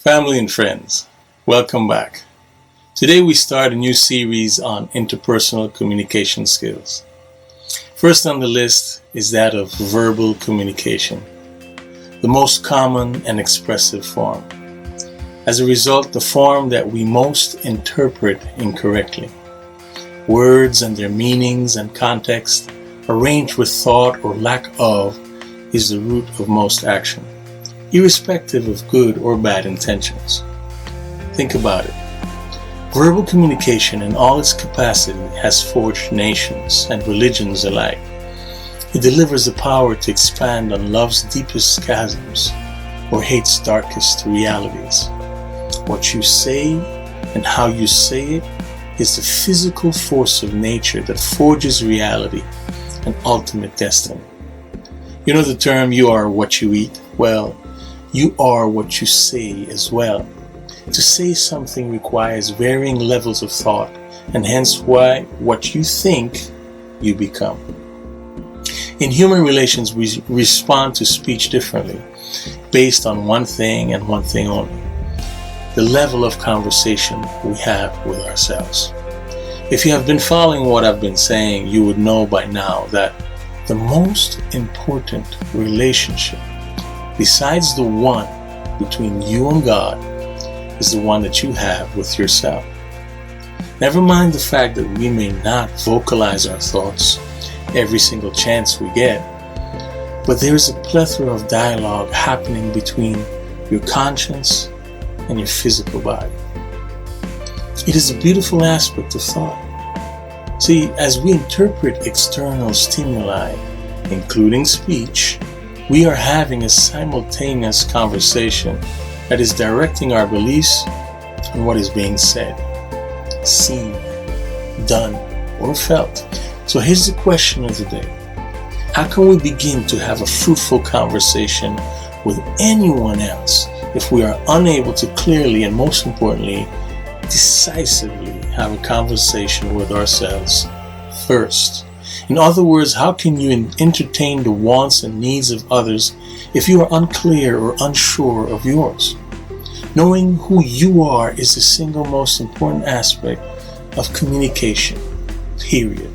Family and friends, welcome back. Today we start a new series on interpersonal communication skills. First on the list is that of verbal communication, the most common and expressive form. As a result, the form that we most interpret incorrectly. Words and their meanings and context, arranged with thought or lack of, is the root of most action, irrespective of good or bad intentions. Think about it. Verbal communication in all its capacity has forged nations and religions alike. It delivers the power to expand on love's deepest chasms or hate's darkest realities. What you say and how you say it is the physical force of nature that forges reality and ultimate destiny. You know the term, you are what you eat? Well, you are what you say as well. To say something requires varying levels of thought, and hence why what you think, you become. In human relations, we respond to speech differently, based on one thing and one thing only: the level of conversation we have with ourselves. If you have been following what I've been saying, you would know by now that the most important relationship, besides the one between you and God, is the one that you have with yourself. Never mind the fact that we may not vocalize our thoughts every single chance we get, but there is a plethora of dialogue happening between your conscience and your physical body. It is a beautiful aspect of thought. See, as we interpret external stimuli, including speech, we are having a simultaneous conversation that is directing our beliefs on what is being said, seen, done, or felt. So here's the question of the day. How can we begin to have a fruitful conversation with anyone else if we are unable to clearly and, most importantly, decisively have a conversation with ourselves first? In other words, how can you entertain the wants and needs of others if you are unclear or unsure of yours? Knowing who you are is the single most important aspect of communication, period.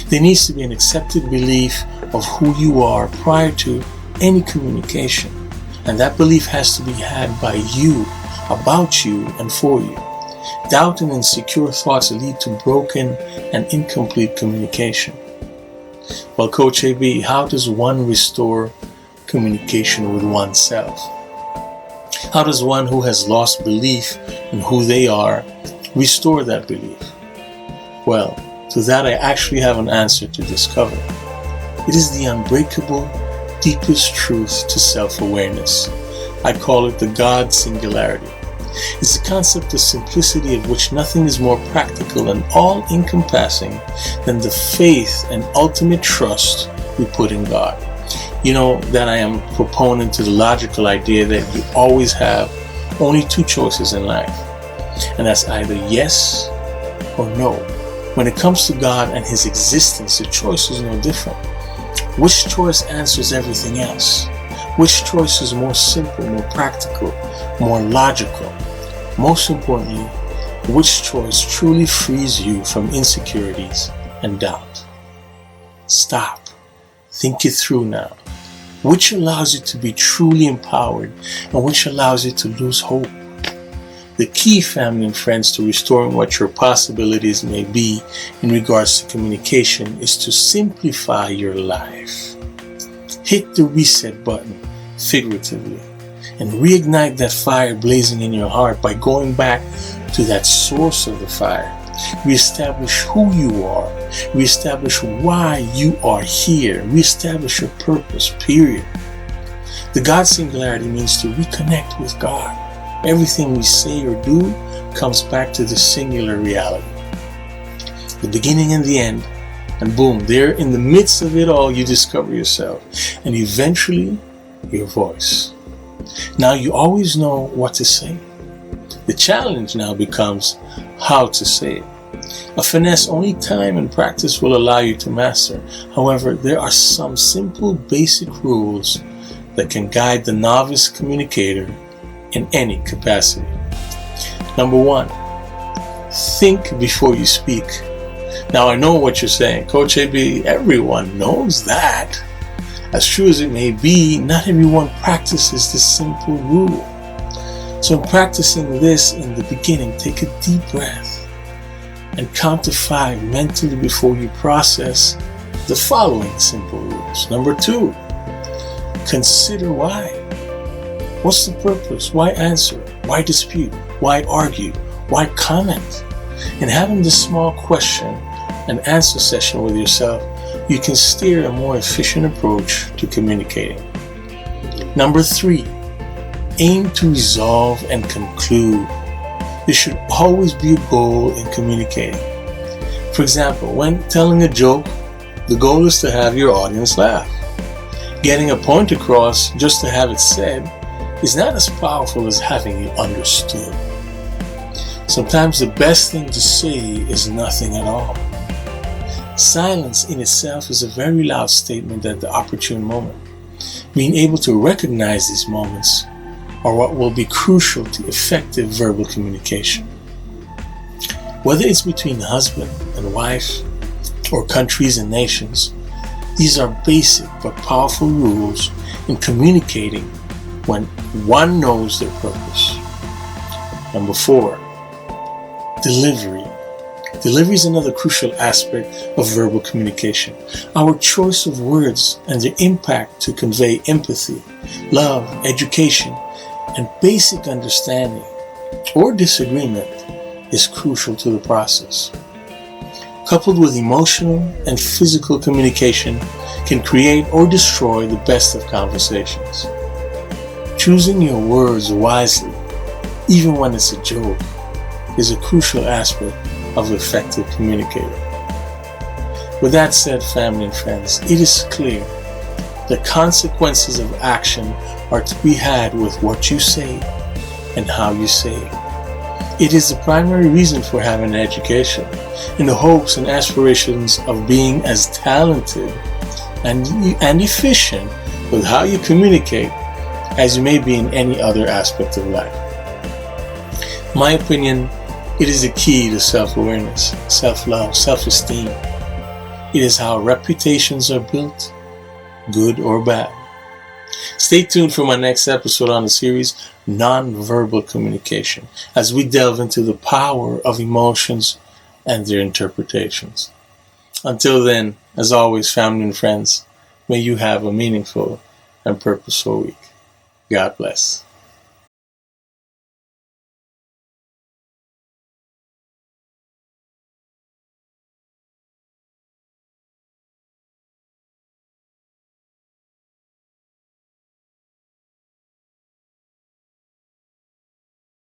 There needs to be an accepted belief of who you are prior to any communication, and that belief has to be had by you, about you, and for you. Doubt and insecure thoughts lead to broken and incomplete communication. Well, Coach AB, how does one restore communication with oneself? How does one who has lost belief in who they are restore that belief? Well, to that I actually have an answer to discover. It is the unbreakable, deepest truth to self-awareness. I call it the God singularity. It's the concept of simplicity, of which nothing is more practical and all-encompassing than the faith and ultimate trust we put in God. You know that I am a proponent to the logical idea that you always have only two choices in life, and that's either yes or no. When it comes to God and His existence, the choice is no different. Which choice answers everything else? Which choice is more simple, more practical, more logical? Most importantly, which choice truly frees you from insecurities and doubt? Stop. Think it through now. Which allows you to be truly empowered and which allows you to lose hope? The key, family and friends, to restoring what your possibilities may be in regards to communication is to simplify your life. Hit the reset button, figuratively, and reignite that fire blazing in your heart by going back to that source of the fire. Reestablish who you are. Reestablish why you are here. Reestablish your purpose, period. The God singularity means to reconnect with God. Everything we say or do comes back to the singular reality. The beginning and the end. And boom, there in the midst of it all, you discover yourself. And eventually, your voice. Now you always know what to say. The challenge now becomes how to say it. A finesse only time and practice will allow you to master. However, there are some simple basic rules that can guide the novice communicator in any capacity. Number 1, think before you speak. Now I know what you're saying, Coach AB, everyone knows that. As true as it may be, not everyone practices this simple rule. So in practicing this in the beginning, take a deep breath and count to 5 mentally before you process the following simple rules. Number 2, consider why. What's the purpose? Why answer? Why dispute? Why argue? Why comment? In having this small question and answer session with yourself, you can steer a more efficient approach to communicating. Number 3, aim to resolve and conclude. There should always be a goal in communicating. For example, when telling a joke, the goal is to have your audience laugh. Getting a point across just to have it said is not as powerful as having it understood. Sometimes the best thing to say is nothing at all. Silence in itself is a very loud statement at the opportune moment. Being able to recognize these moments are what will be crucial to effective verbal communication. Whether it's between husband and wife or countries and nations, these are basic but powerful rules in communicating when one knows their purpose. Number 4, delivery. Delivery is another crucial aspect of verbal communication. Our choice of words and their impact to convey empathy, love, education, and basic understanding or disagreement is crucial to the process. Coupled with emotional and physical communication can create or destroy the best of conversations. Choosing your words wisely, even when it's a joke, is a crucial aspect of effective communicating. With that said, family and friends, it is clear the consequences of action are to be had with what you say and how you say it. It is the primary reason for having an education, in the hopes and aspirations of being as talented and efficient with how you communicate as you may be in any other aspect of life. In my opinion, it is the key to self-awareness, self-love, self-esteem. It is how reputations are built, good or bad. Stay tuned for my next episode on the series, Non-Verbal Communication, as we delve into the power of emotions and their interpretations. Until then, as always, family and friends, may you have a meaningful and purposeful week. God bless.